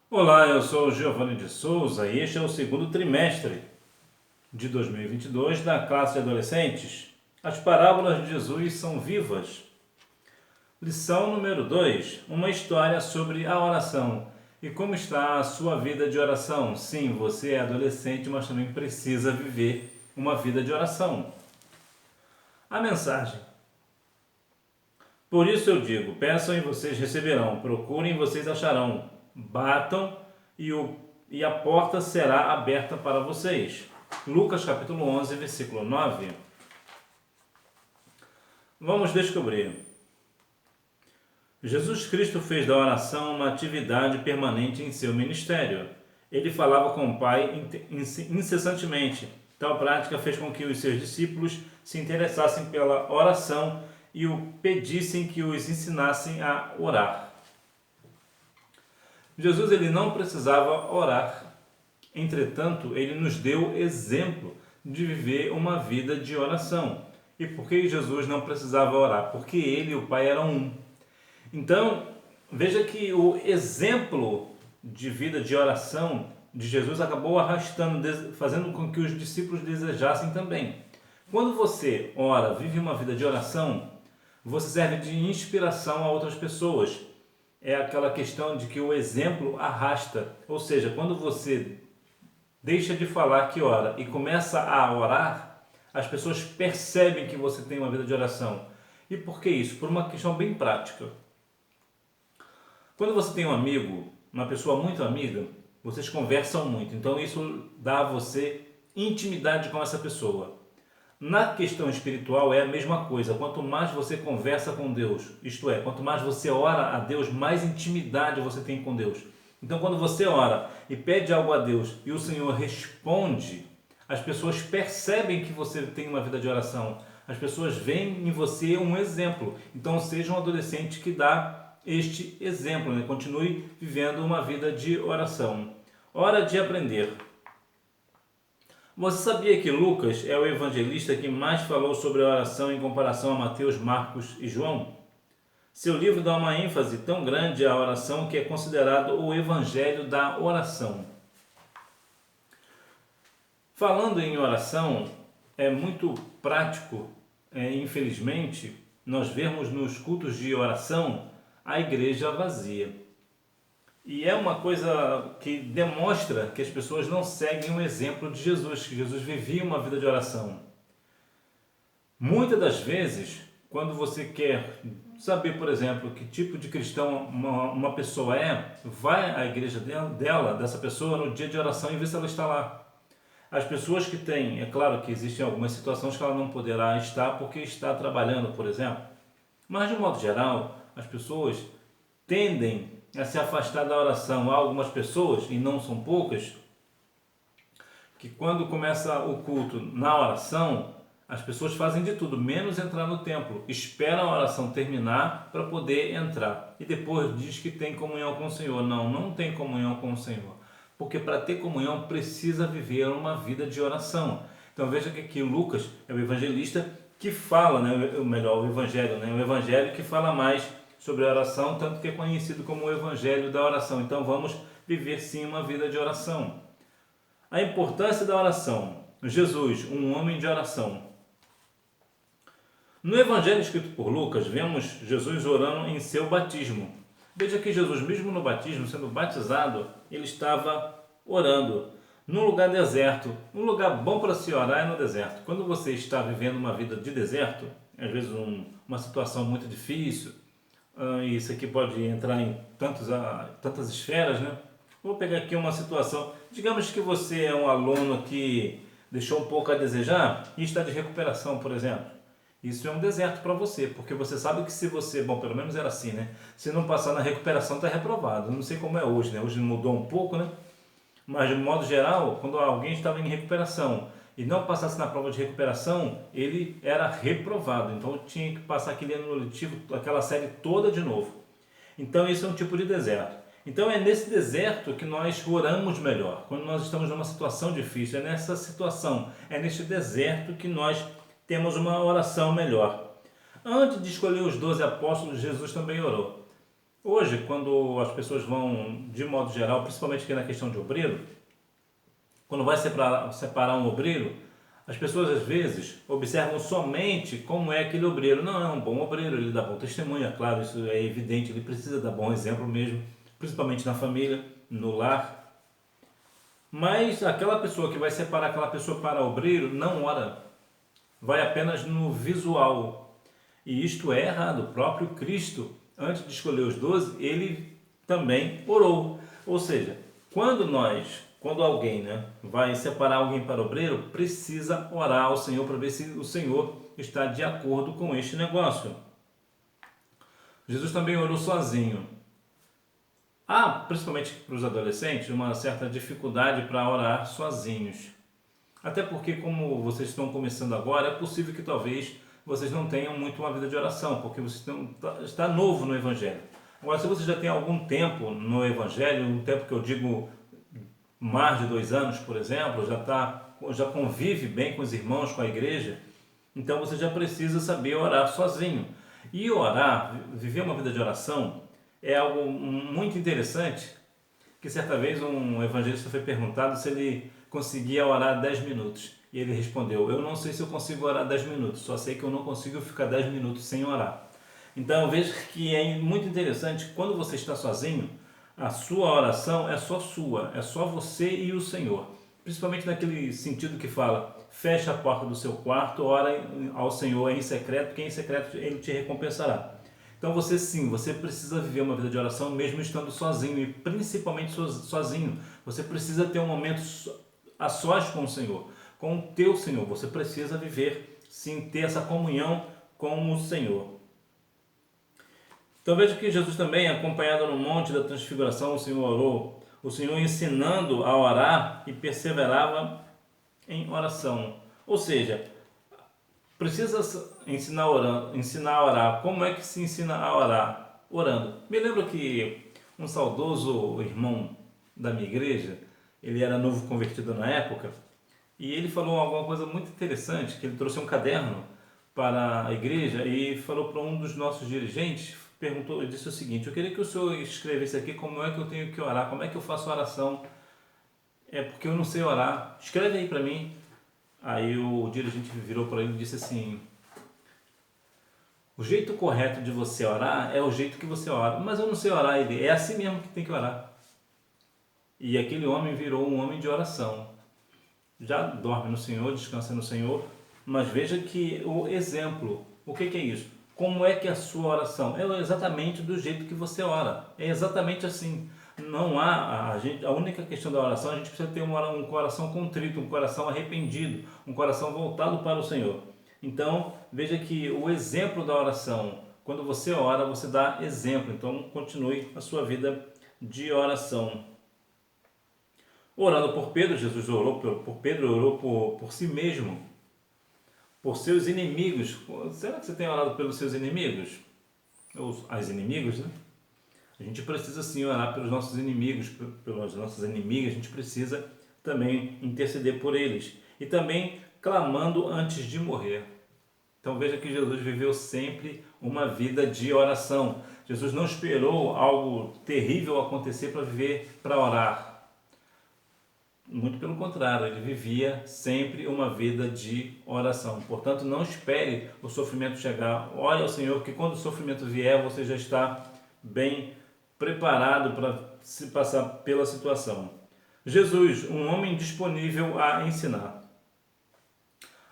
Olá, eu sou o Giovanni de Souza e este é o segundo trimestre de 2022 da classe de adolescentes. As parábolas de Jesus são vivas. Lição número 2: uma história sobre a oração. E como está a sua vida de oração? Sim, você é adolescente, mas também precisa viver uma vida de oração. A mensagem: por isso eu digo, peçam e vocês receberão, procurem e vocês acharão, batam e a porta será aberta para vocês. Lucas capítulo 11, versículo 9. Vamos descobrir. Jesus Cristo fez da oração uma atividade permanente em seu ministério. Ele falava com o Pai incessantemente. Tal prática fez com que os seus discípulos se interessassem pela oração e o pedissem que os ensinassem a orar. Jesus ele não precisava orar. Entretanto, ele nos deu exemplo de viver uma vida de oração. E por que Jesus não precisava orar? Porque ele e o Pai eram um. Então, veja que o exemplo de vida de oração de Jesus acabou arrastando, fazendo com que os discípulos desejassem também. Quando você ora, vive uma vida de oração, você serve de inspiração a outras pessoas. É aquela questão de que o exemplo arrasta. Ou seja, quando você deixa de falar que ora e começa a orar, as pessoas percebem que você tem uma vida de oração. E por que isso? Por uma questão bem prática. Quando você tem um amigo, uma pessoa muito amiga, vocês conversam muito. Então isso dá a você intimidade com essa pessoa. Na questão espiritual é a mesma coisa. Quanto mais você conversa com Deus, isto é, quanto mais você ora a Deus, mais intimidade você tem com Deus. Então, quando você ora e pede algo a Deus e o Senhor responde, as pessoas percebem que você tem uma vida de oração. As pessoas veem em você um exemplo. Então, seja um adolescente que dá este exemplo, né? Continue vivendo uma vida de oração. Hora de aprender. Você sabia que Lucas é o evangelista que mais falou sobre a oração em comparação a Mateus, Marcos e João? Seu livro dá uma ênfase tão grande à oração que é considerado o evangelho da oração. Falando em oração, é muito prático, infelizmente, nós vemos nos cultos de oração a igreja vazia. E é uma coisa que demonstra que as pessoas não seguem o exemplo de Jesus, que Jesus vivia uma vida de oração. Muitas das vezes, quando você quer saber, por exemplo, que tipo de cristão uma pessoa é, vai à igreja dessa pessoa no dia de oração e vê se ela está lá. As pessoas que têm, é claro que existem algumas situações que ela não poderá estar porque está trabalhando, por exemplo. Mas, de um modo geral, as pessoas tendem a se afastar da oração. Há algumas pessoas, e não são poucas, que quando começa o culto na oração, as pessoas fazem de tudo, menos entrar no templo. Esperam a oração terminar para poder entrar. E depois diz que tem comunhão com o Senhor. Não, não tem comunhão com o Senhor. Porque para ter comunhão precisa viver uma vida de oração. Então veja que aqui Lucas é o evangelista que fala, o melhor, o evangelho que fala mais sobre a oração, tanto que é conhecido como o evangelho da oração. Então vamos viver sim uma vida de oração. A importância da oração. Jesus, um homem de oração. No evangelho escrito por Lucas, vemos Jesus orando em seu batismo. Veja que Jesus, mesmo no batismo, sendo batizado, ele estava orando num lugar deserto. Um lugar bom para se orar é no deserto. Quando você está vivendo uma vida de deserto, às vezes uma situação muito difícil, e isso aqui pode entrar em tantas esferas, né? Vou pegar aqui uma situação. Digamos que você é um aluno que deixou um pouco a desejar e está de recuperação, por exemplo. Isso é um deserto para você, porque você sabe que se você, bom, pelo menos era assim, né? Se não passar na recuperação, está reprovado. Não sei como é hoje, né? Hoje mudou um pouco, né? Mas de modo geral, quando alguém estava em recuperação e não passasse na prova de recuperação, ele era reprovado. Então tinha que passar aquele ano letivo, aquela série toda de novo. Então esse é um tipo de deserto. Então é nesse deserto que nós oramos melhor. Quando nós estamos numa situação difícil, é nessa situação, é neste deserto que nós temos uma oração melhor. Antes de escolher os 12 apóstolos, Jesus também orou. Hoje, quando as pessoas vão, de modo geral, principalmente aqui na questão de obreiro, quando vai separar um obreiro, as pessoas às vezes observam somente como é aquele obreiro. Não é um bom obreiro, ele dá bom testemunho, é claro, isso é evidente, ele precisa dar bom exemplo mesmo, principalmente na família, no lar. Mas aquela pessoa que vai separar aquela pessoa para obreiro não ora, vai apenas no visual. E isto é errado. O próprio Cristo, antes de escolher os 12, ele também orou. Ou seja, quando alguém vai separar alguém para obreiro, precisa orar ao Senhor para ver se o Senhor está de acordo com este negócio. Jesus também orou sozinho. Há, principalmente para os adolescentes, uma certa dificuldade para orar sozinhos. Até porque, como vocês estão começando agora, é possível que talvez vocês não tenham muito uma vida de oração, porque você está novo no Evangelho. Agora, se você já tem algum tempo no Evangelho, um tempo que eu digo mais de 2 anos, por exemplo, já convive bem com os irmãos, com a igreja, então você já precisa saber orar sozinho. E orar, viver uma vida de oração, é algo muito interessante, que certa vez um evangelista foi perguntado se ele conseguia orar 10 minutos. E ele respondeu: eu não sei se eu consigo orar 10 minutos, só sei que eu não consigo ficar 10 minutos sem orar. Então eu vejo que é muito interessante, quando você está sozinho, a sua oração é só você e o Senhor. Principalmente naquele sentido que fala: fecha a porta do seu quarto, ora ao Senhor em secreto, porque em secreto Ele te recompensará. Então você precisa viver uma vida de oração mesmo estando sozinho, e principalmente sozinho. Você precisa ter um momento a sós com o Senhor, com o teu Senhor. Você precisa viver, sim, ter essa comunhão com o Senhor. Então veja que Jesus também, acompanhado no Monte da Transfiguração, o Senhor orou. O Senhor ensinando a orar e perseverava em oração. Ou seja, precisa ensinar a orar. Como é que se ensina a orar? Orando. Me lembro que um saudoso irmão da minha igreja, ele era novo convertido na época, e ele falou alguma coisa muito interessante, que ele trouxe um caderno para a igreja e falou para um dos nossos dirigentes, disse o seguinte: eu queria que o senhor escrevesse aqui como é que eu tenho que orar, como é que eu faço a oração, porque eu não sei orar, escreve aí para mim. Aí o dirigente virou para ele e disse assim: o jeito correto de você orar é o jeito que você ora. Mas eu não sei orar. Ele: é assim mesmo que tem que orar. E aquele homem virou um homem de oração. Já dorme no Senhor, descansa no Senhor, mas veja que o exemplo, o que é isso? Como é que é a sua oração? É exatamente do jeito que você ora. É exatamente assim. Não há, a única questão da oração, a gente precisa ter um coração contrito, um coração arrependido, um coração voltado para o Senhor. Então, veja que o exemplo da oração, quando você ora, você dá exemplo. Então, continue a sua vida de oração. Orando por Pedro, Jesus orou por Pedro, orou por si mesmo, por seus inimigos. Será que você tem orado pelos seus inimigos? Ou as inimigos, né? A gente precisa sim orar pelos nossos inimigos, pelas nossas inimigas, a gente precisa também interceder por eles. E também clamando antes de morrer. Então veja que Jesus viveu sempre uma vida de oração. Jesus não esperou algo terrível acontecer para orar. Muito pelo contrário, ele vivia sempre uma vida de oração. Portanto, não espere o sofrimento chegar. Ore ao Senhor, que quando o sofrimento vier, você já está bem preparado para se passar pela situação. Jesus, um homem disponível a ensinar.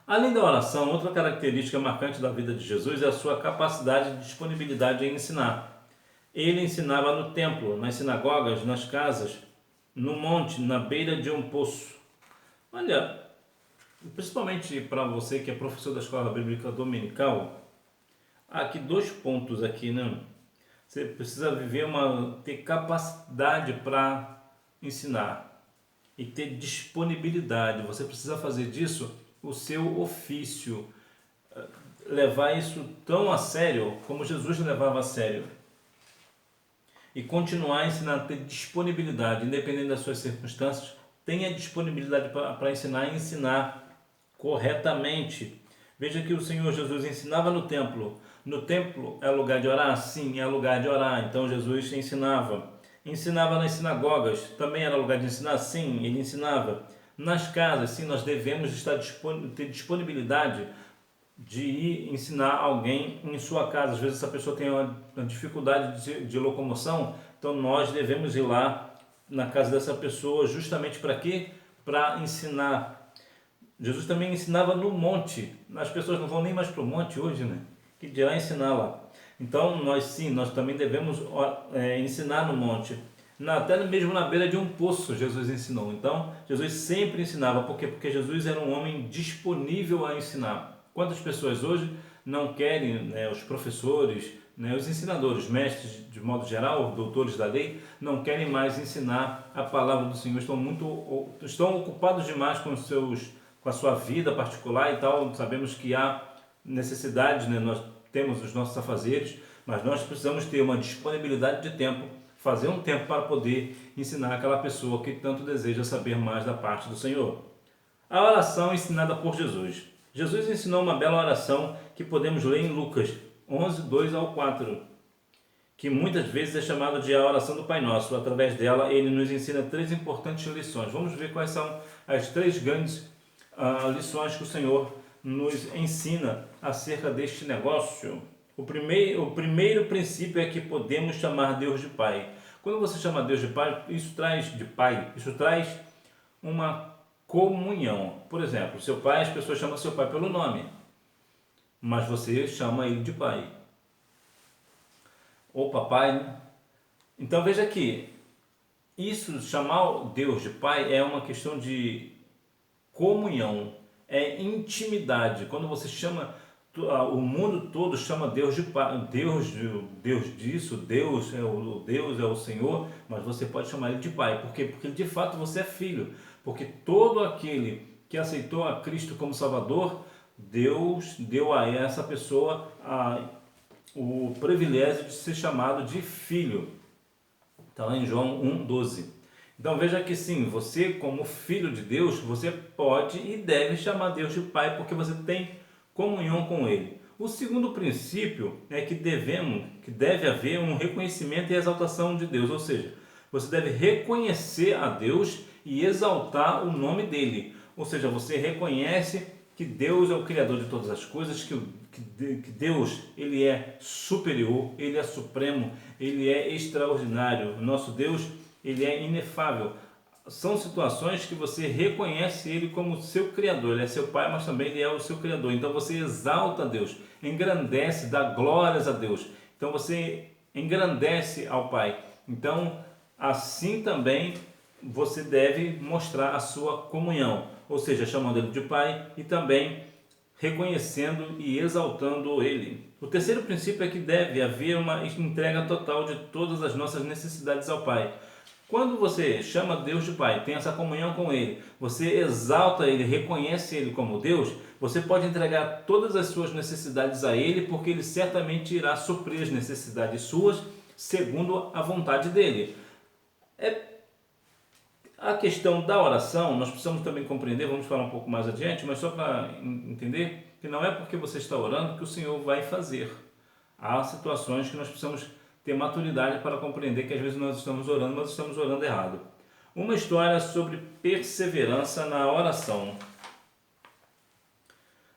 Além da oração, outra característica marcante da vida de Jesus é a sua capacidade e disponibilidade em ensinar. Ele ensinava no templo, nas sinagogas, nas casas, no monte, na beira de um poço. Olha, principalmente para você que é professor da escola bíblica dominical, há aqui 2 pontos aqui, né? Você precisa ter capacidade para ensinar e ter disponibilidade. Você precisa fazer disso o seu ofício, levar isso tão a sério como Jesus levava a sério. E continuar a ensinar, ter disponibilidade, independente das suas circunstâncias, tenha disponibilidade para ensinar e ensinar corretamente. Veja que o Senhor Jesus ensinava no templo, No templo é lugar de orar? Sim, é lugar de orar. Então Jesus ensinava. Ensinava nas sinagogas, também era lugar de ensinar? Sim, ele ensinava. Nas casas, sim, nós devemos ter disponibilidade de ir ensinar alguém em sua casa. Às vezes essa pessoa tem uma dificuldade de locomoção, então nós devemos ir lá na casa dessa pessoa justamente para quê? Para ensinar. Jesus também ensinava no monte. As pessoas não vão nem mais para o monte hoje, né? Que dirá ensinar lá. Então nós sim, nós também devemos ensinar no monte. Até mesmo na beira de um poço Jesus ensinou. Então Jesus sempre ensinava. Por quê? Porque Jesus era um homem disponível a ensinar. Quantas pessoas hoje não querem, né, os professores, né, os ensinadores, mestres de modo geral, doutores da lei, não querem mais ensinar a palavra do Senhor, estão ocupados demais com a sua vida particular e tal. Sabemos que há necessidades, né, nós temos os nossos afazeres, mas nós precisamos ter uma disponibilidade de tempo, fazer um tempo para poder ensinar aquela pessoa que tanto deseja saber mais da parte do Senhor. A oração ensinada por Jesus. Jesus ensinou uma bela oração que podemos ler em Lucas 11, 2 ao 4, que muitas vezes é chamada de a oração do Pai Nosso. Através dela, ele nos ensina 3 importantes lições. Vamos ver quais são as 3 grandes lições que o Senhor nos ensina acerca deste negócio. O primeiro princípio é que podemos chamar Deus de Pai. Quando você chama Deus de Pai, isso traz uma comunhão. Por exemplo, seu pai, as pessoas chamam seu pai pelo nome, mas você chama ele de pai. Ou papai, né? Então veja aqui, isso, chamar Deus de pai, é uma questão de comunhão, é intimidade. Quando você chama, o mundo todo chama Deus de pai, Deus disso, Deus é o Senhor, mas você pode chamar ele de pai. Por quê? Porque de fato você é filho. Porque todo aquele que aceitou a Cristo como Salvador, Deus deu a essa pessoa o privilégio de ser chamado de filho. Está lá em João 1,12. Então veja que sim, você como filho de Deus, você pode e deve chamar Deus de Pai, porque você tem comunhão com Ele. O segundo princípio é que deve haver um reconhecimento e exaltação de Deus, ou seja, você deve reconhecer a Deus e exaltar o nome dele. Ou seja, você reconhece que Deus é o Criador de todas as coisas, que Deus ele é superior, ele é supremo, ele é extraordinário. Nosso Deus ele é inefável. São situações que você reconhece ele como seu Criador. Ele é seu Pai, mas também ele é o seu Criador. Então você exalta a Deus, engrandece, dá glórias a Deus. Então você engrandece ao Pai. Então assim também você deve mostrar a sua comunhão, ou seja, chamando ele de Pai e também reconhecendo e exaltando ele. O terceiro princípio é que deve haver uma entrega total de todas as nossas necessidades ao Pai. Quando você chama Deus de Pai, tem essa comunhão com Ele, você exalta Ele, reconhece Ele como Deus, você pode entregar todas as suas necessidades a Ele, porque Ele certamente irá suprir as necessidades suas segundo a vontade dEle. A questão da oração, nós precisamos também compreender, vamos falar um pouco mais adiante, mas só para entender que não é porque você está orando que o Senhor vai fazer. Há situações que nós precisamos ter maturidade para compreender que às vezes nós estamos orando, mas estamos orando errado. Uma história sobre perseverança na oração.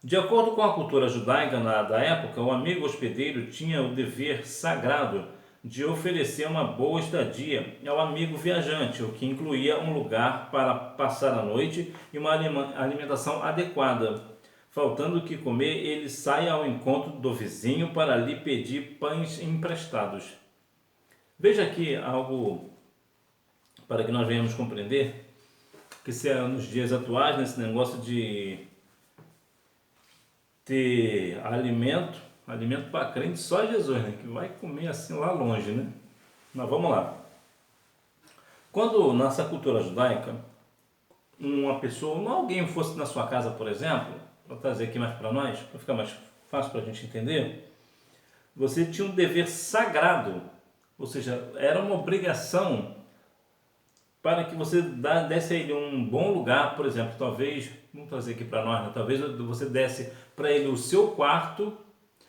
De acordo com a cultura judaica da época, o amigo hospedeiro tinha o dever sagrado de oferecer uma boa estadia ao amigo viajante, o que incluía um lugar para passar a noite e uma alimentação adequada. Faltando o que comer, ele sai ao encontro do vizinho para lhe pedir pães emprestados. Veja aqui algo para que nós venhamos compreender que se é nos dias atuais, nesse negócio de ter alimento para crente, só Jesus, né? Que vai comer assim lá longe, né? Mas vamos lá. Quando nessa cultura judaica, uma pessoa, alguém fosse na sua casa, por exemplo, vou trazer aqui mais para nós, para ficar mais fácil para a gente entender, você tinha um dever sagrado, ou seja, era uma obrigação para que você desse a ele um bom lugar, por exemplo, talvez, vamos trazer aqui para nós, né? Talvez você desse para ele o seu quarto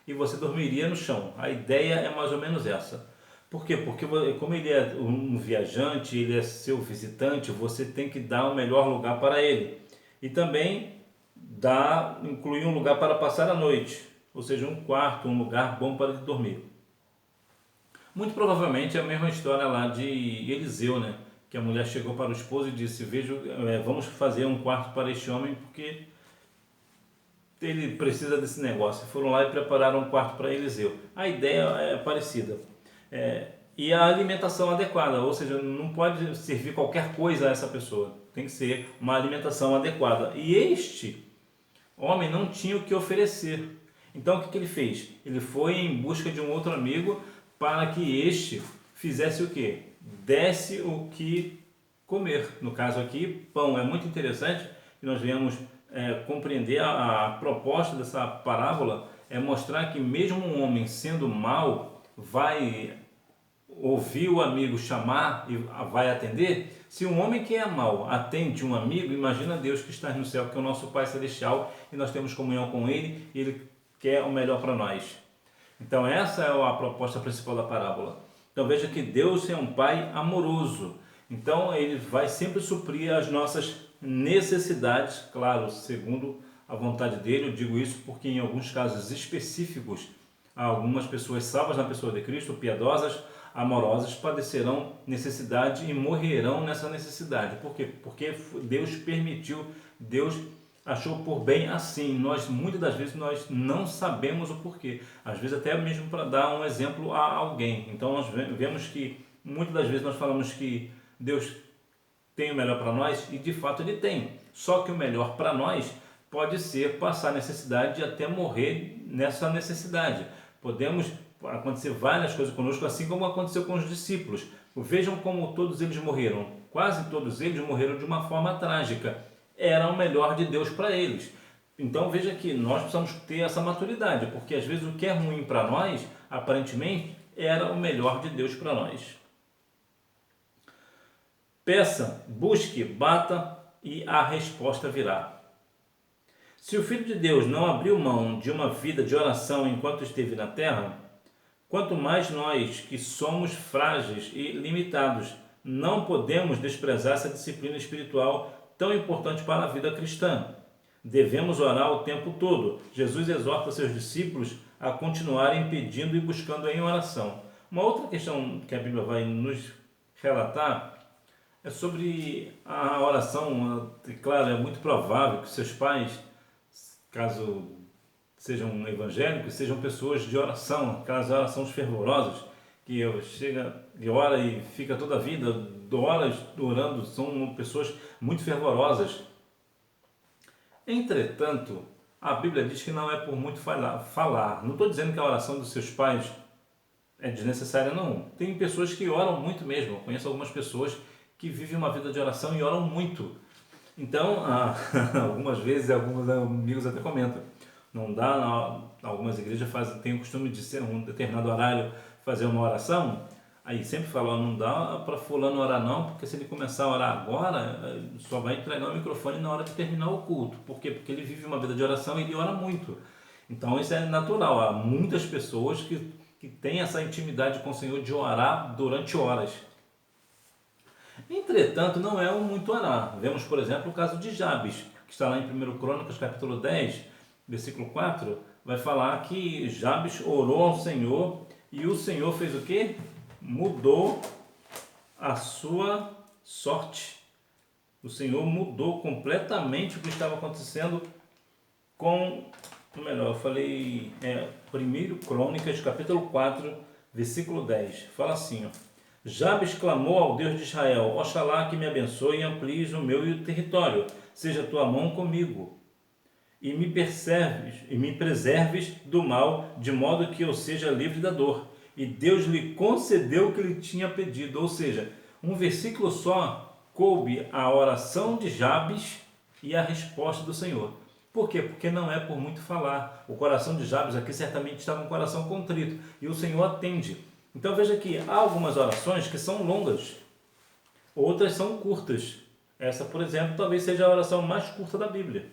e você dormiria no chão. A ideia é mais ou menos essa. Por quê? Porque como ele é um viajante, ele é seu visitante, você tem que dar o melhor lugar para ele. E também incluir um lugar para passar a noite, ou seja, um quarto, um lugar bom para ele dormir. Muito provavelmente é a mesma história lá de Eliseu, né? Que a mulher chegou para o esposo e disse: vamos fazer um quarto para este homem porque ele precisa desse negócio. Foram lá e prepararam um quarto para Eliseu. A ideia é parecida. E a alimentação adequada, ou seja, não pode servir qualquer coisa a essa pessoa. Tem que ser uma alimentação adequada. E este homem não tinha o que oferecer. Então o que ele fez? Ele foi em busca de um outro amigo para que este fizesse o quê? Desse o que comer. No caso aqui, pão. É muito interessante que nós venhamos compreender a proposta dessa parábola, é mostrar que mesmo um homem sendo mau, vai ouvir o amigo chamar e vai atender. Se um homem que é mau atende um amigo, imagina Deus que está no céu, que é o nosso Pai Celestial, e nós temos comunhão com Ele, e Ele quer o melhor para nós. Então essa é a proposta principal da parábola. Então veja que Deus é um Pai amoroso. Então Ele vai sempre suprir as nossas necessidades, claro, segundo a vontade dEle. Eu digo isso porque em alguns casos específicos, algumas pessoas salvas na pessoa de Cristo, piedosas, amorosas, padecerão necessidade e morrerão nessa necessidade. Por quê? Porque Deus permitiu, Deus achou por bem assim. Muitas das vezes nós não sabemos o porquê. Às vezes até mesmo para dar um exemplo a alguém. Então nós vemos que muitas das vezes nós falamos que Deus tem o melhor para nós, e de fato Ele tem. Só que o melhor para nós pode ser passar necessidade e até morrer nessa necessidade. Podemos acontecer várias coisas conosco, assim como aconteceu com os discípulos. Vejam como todos eles morreram. Quase todos eles morreram de uma forma trágica. Era o melhor de Deus para eles. Então veja que nós precisamos ter essa maturidade, porque às vezes o que é ruim para nós, aparentemente, era o melhor de Deus para nós. Peça, busque, bata e a resposta virá. Se o Filho de Deus não abriu mão de uma vida de oração enquanto esteve na terra, quanto mais nós, que somos frágeis e limitados, não podemos desprezar essa disciplina espiritual tão importante para a vida cristã. Devemos orar o tempo todo. Jesus exorta seus discípulos a continuarem pedindo e buscando em oração. Uma outra questão que a Bíblia vai nos relatar é sobre a oração. Claro, é muito provável que seus pais, caso sejam evangélicos, sejam pessoas de oração, aquelas orações fervorosas, que chega e ora e fica toda a vida, horas orando, são pessoas muito fervorosas. Entretanto, a Bíblia diz que não é por muito falar. Não estou dizendo que a oração dos seus pais é desnecessária, não. Tem pessoas que oram muito mesmo. Eu conheço algumas pessoas que vivem uma vida de oração e oram muito. Então, algumas vezes, alguns amigos até comentam, não dá, algumas igrejas têm o costume de ser um determinado horário fazer uma oração, aí sempre falam, não dá para fulano orar não, porque se ele começar a orar agora, só vai entregar o microfone na hora de terminar o culto. Por quê? Porque ele vive uma vida de oração e ele ora muito. Então isso é natural, há muitas pessoas que têm essa intimidade com o Senhor de orar durante horas. Entretanto, não é o muito orar. Vemos, por exemplo, o caso de Jabes, que está lá em 1 Crônicas, capítulo 10, versículo 4, vai falar que Jabes orou ao Senhor e o Senhor fez o quê? Mudou a sua sorte. O Senhor mudou completamente o que estava acontecendo com... eu falei 1 Crônicas, capítulo 4, versículo 10. Fala assim, ó. Jabes clamou ao Deus de Israel: Oxalá que me abençoe e amplies o meu território, seja a tua mão comigo, e me preserves do mal, de modo que eu seja livre da dor. E Deus lhe concedeu o que ele tinha pedido. Ou seja, um versículo só coube a oração de Jabes e a resposta do Senhor. Por quê? Porque não é por muito falar. O coração de Jabes aqui certamente estava um coração contrito, e o Senhor atende. Então veja que há algumas orações que são longas, outras são curtas. Essa, por exemplo, talvez seja a oração mais curta da Bíblia.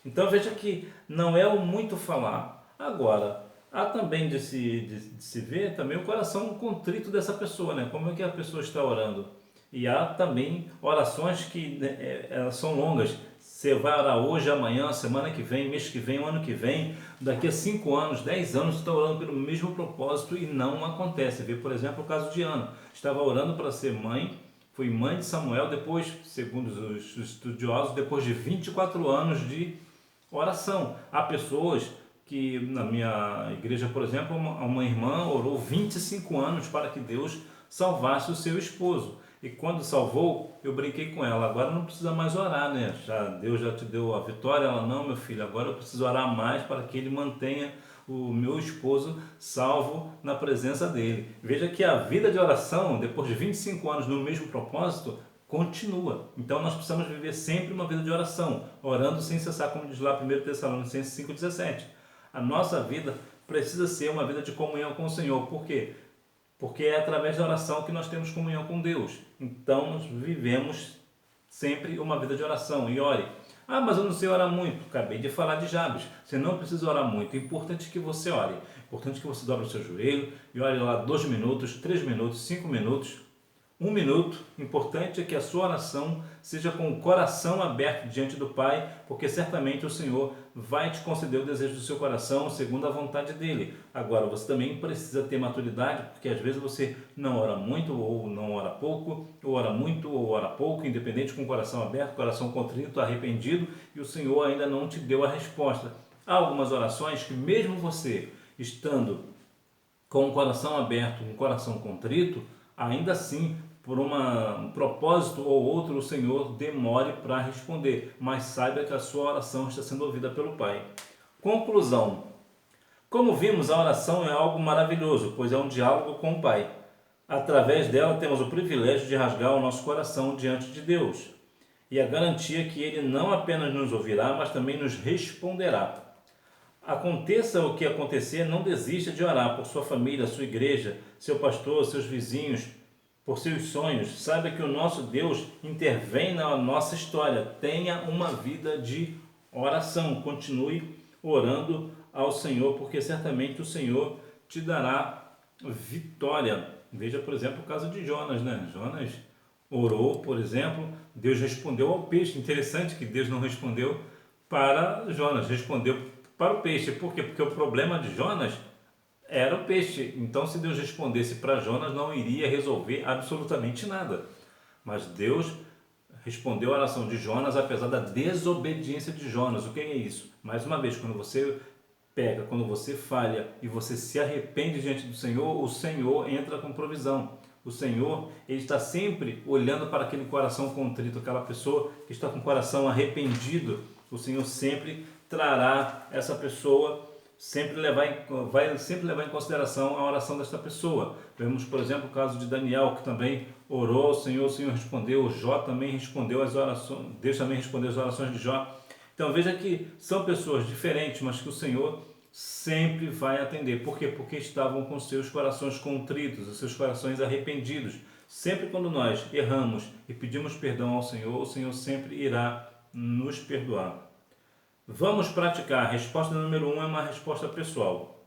Então veja que não é o muito falar. Agora, Há também de se ver também o coração contrito dessa pessoa, né? Como é que a pessoa está orando. E há também orações que, né, elas são longas. Você vai orar hoje, amanhã, semana que vem, mês que vem, ano que vem, daqui a 5 anos, 10 anos, você está orando pelo mesmo propósito e não acontece. Vê, por exemplo, o caso de Ana. Estava orando para ser mãe, foi mãe de Samuel, depois, segundo os estudiosos, depois de 24 anos de oração. Há pessoas que, na minha igreja, por exemplo, uma irmã orou 25 anos para que Deus salvasse o seu esposo. E quando salvou, eu brinquei com ela, agora não precisa mais orar, né? Deus já te deu a vitória. Ela, não, meu filho, agora eu preciso orar mais para que Ele mantenha o meu esposo salvo na presença dele. Veja que a vida de oração, depois de 25 anos no mesmo propósito, continua. Então nós precisamos viver sempre uma vida de oração, orando sem cessar, como diz lá 1 Tessalonicenses 5,17. A nossa vida precisa ser uma vida de comunhão com o Senhor. Por quê? Porque é através da oração que nós temos comunhão com Deus. Então nós vivemos sempre uma vida de oração. E ore. Ah, mas eu não sei orar muito. Acabei de falar de Jabes. Você não precisa orar muito. É importante que você ore. É importante que você dobre o seu joelho e ore lá 2 minutos, 3 minutos, 5 minutos. 1 minuto. Importante é que a sua oração seja com o coração aberto diante do Pai, porque certamente o Senhor vai te conceder o desejo do seu coração segundo a vontade dele. Agora, você também precisa ter maturidade, porque às vezes você não ora muito ou não ora pouco, ou ora muito ou ora pouco, independente, com o coração aberto, coração contrito, arrependido, e o Senhor ainda não te deu a resposta. Há algumas orações que, mesmo você estando com o coração aberto, com o coração contrito, ainda assim, por um propósito ou outro, o Senhor demore para responder, mas saiba que a sua oração está sendo ouvida pelo Pai. Conclusão. Como vimos, a oração é algo maravilhoso, pois é um diálogo com o Pai. Através dela temos o privilégio de rasgar o nosso coração diante de Deus e a garantia que Ele não apenas nos ouvirá, mas também nos responderá. Aconteça o que acontecer, não desista de orar por sua família, sua igreja, seu pastor, seus vizinhos, por seus sonhos. Saiba que o nosso Deus intervém na nossa história. Tenha uma vida de oração. Continue orando ao Senhor, porque certamente o Senhor te dará vitória. Veja, por exemplo, o caso de Jonas, né? Jonas orou, por exemplo, Deus respondeu ao peixe. Interessante que Deus não respondeu para Jonas, respondeu para o peixe. Por quê? Porque o problema de Jonas era o peixe. Então, se Deus respondesse para Jonas, não iria resolver absolutamente nada. Mas Deus respondeu a oração de Jonas, apesar da desobediência de Jonas. O que é isso? Mais uma vez, quando você peca, quando você falha e você se arrepende diante do Senhor, o Senhor entra com provisão. O Senhor, Ele está sempre olhando para aquele coração contrito, aquela pessoa que está com o coração arrependido. O Senhor sempre trará essa pessoa, vai sempre levar em consideração a oração desta pessoa. Vemos, por exemplo, o caso de Daniel, que também orou ao Senhor, o Senhor respondeu. Jó também respondeu as orações, Deus também respondeu as orações de Jó. Então veja que são pessoas diferentes, mas que o Senhor sempre vai atender. Por quê? Porque estavam com seus corações contritos, os seus corações arrependidos. Sempre quando nós erramos e pedimos perdão ao Senhor, o Senhor sempre irá nos perdoar. Vamos praticar. A resposta número 1 é uma resposta pessoal.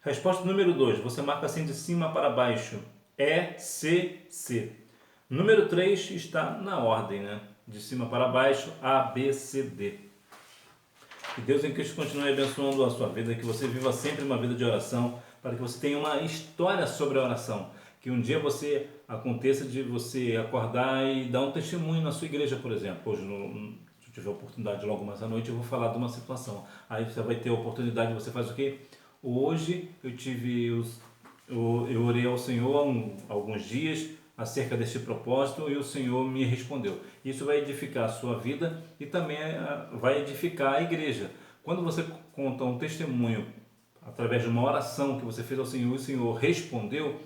Resposta número 2, você marca assim de cima para baixo. ECC. Número 3 está na ordem, né? De cima para baixo, ABCD. Que Deus em Cristo continue abençoando a sua vida, que você viva sempre uma vida de oração, para que você tenha uma história sobre a oração. Que um dia aconteça de você acordar e dar um testemunho na sua igreja, por exemplo. Hoje, se eu tiver oportunidade logo mais à noite, eu vou falar de uma situação. Aí você vai ter a oportunidade, você faz o quê? Hoje eu orei ao Senhor há alguns dias acerca deste propósito e o Senhor me respondeu. Isso vai edificar a sua vida e também vai edificar a igreja. Quando você conta um testemunho através de uma oração que você fez ao Senhor e o Senhor respondeu,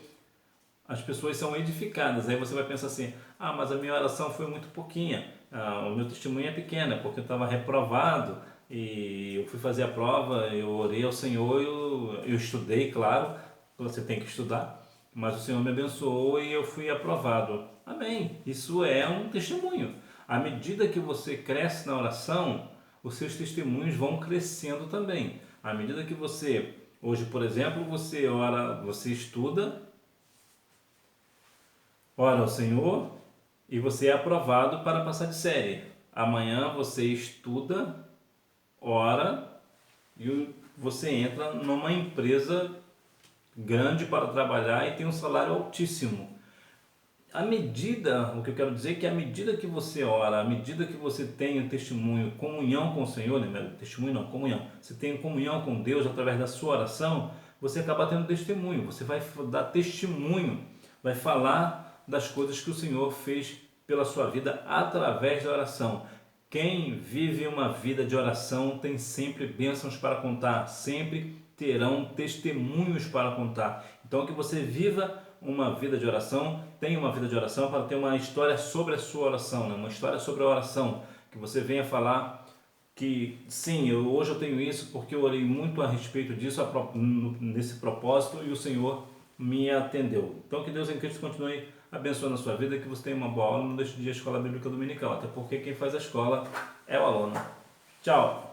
as pessoas são edificadas. Aí você vai pensar assim, mas a minha oração foi muito pouquinha, o meu testemunho é pequeno, porque eu estava reprovado e eu fui fazer a prova, eu orei ao Senhor, eu estudei, claro, você tem que estudar, mas o Senhor me abençoou e eu fui aprovado. Amém. Isso é um testemunho. À medida que você cresce na oração, os seus testemunhos vão crescendo também. À medida que você Hoje, por exemplo, você ora, você estuda, ora ao Senhor e você é aprovado para passar de série. Amanhã você estuda, ora e você entra numa empresa grande para trabalhar e tem um salário altíssimo. O que eu quero dizer é que à medida que você ora, à medida que você tem um testemunho, comunhão com o Senhor, lembra? Testemunho não, comunhão. Você tem comunhão com Deus através da sua oração, você acaba tendo testemunho. Você vai dar testemunho, vai falar das coisas que o Senhor fez pela sua vida através da oração. Quem vive uma vida de oração tem sempre bênçãos para contar, sempre terão testemunhos para contar. Então que você viva uma vida de oração, tenha uma vida de oração para ter uma história sobre a sua oração, né? Uma história sobre a oração, que você venha falar que sim, hoje eu tenho isso porque eu orei muito a respeito disso, nesse propósito, e o Senhor me atendeu. Então que Deus em Cristo continue abençoando a sua vida, que você tenha uma boa aula, não deixe de ir à Escola Bíblica Dominical, até porque quem faz a escola é o aluno. Tchau!